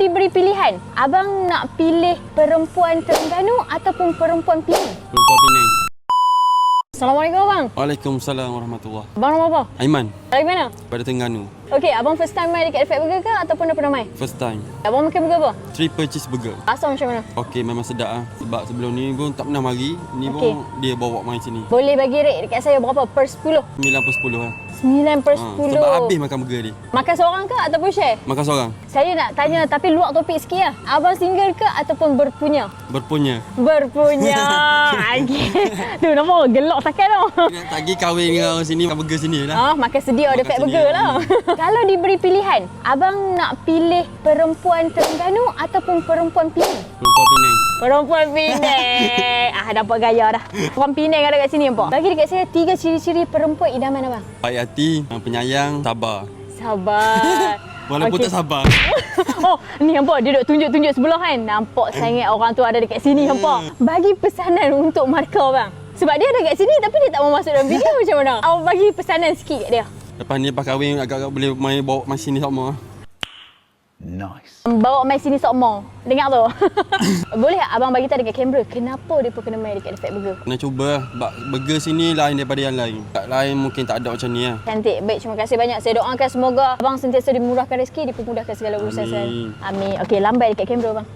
diberi pilihan, abang nak pilih perempuan Terengganu ataupun perempuan Penang? Perempuan Penang. Assalamualaikum abang. Waalaikumsalam warahmatullahi. Abang nama apa? Aiman, Dari mana? pada Terengganu. Okey, abang first time main dekat Effect Burger ke ataupun dah pernah main? First time. Abang makan burger apa? Triple cheeseburger. Rasa macam mana? Okey, memang sedap ah. Sebab sebelum ni pun tak pernah mari. Ni Okey. pun dia bawa main sini. Boleh bagi rate dekat saya berapa? Per 10? 9/10 lah. 9 per 10. Sebab habis makan burger dia. Makan seorang ke ataupun share? Makan seorang. Saya nak tanya tapi luar topik sikit lah. Abang single ke ataupun berpunya? Berpunya. Berpunya. Okey. Tu nampak gelak sakit tau. Nak tagih kahwin dengan orang sini, makan burger sini lah. Makan sedia ada Makan Fat sedia. Burger lah. Kalau diberi pilihan, abang nak pilih perempuan Terengganu ataupun perempuan Penang? Perempuan Penang. Perempuan Penang. Dapat gaya dah. Perempuan Penang ada kat sini nampak. Bagi dekat saya 3 ciri-ciri perempuan idaman abang. Baik hati, penyayang, sabar. Sabar. Walaupun Okey. tak sabar. Oh, ni nampak dia duk tunjuk-tunjuk sebelah kan. Nampak sangat orang tu ada dekat sini nampak. Bagi pesanan untuk markah bang. Sebab dia ada kat sini tapi dia tak mau masuk dalam video macam mana? Awak bagi pesanan sikit kat dia. Lepas ni lepas kahwin agak-agak boleh main bawa main sini sama. Nice. Bawa main sini sok mall. Dengar tu. Boleh tak abang bagi tahu dekat kamera kenapa dia pun kena main dekat Fat Burger? Kena cuba lah. Sebab burger sini lain daripada yang lain. Tak lain mungkin tak ada macam ni lah. Cantik. Baik, terima kasih banyak. Saya doakan semoga abang sentiasa dimurahkan rezeki, dipermudahkan segala urusan. Amin. Amin. Okey, lambai dekat kamera bang.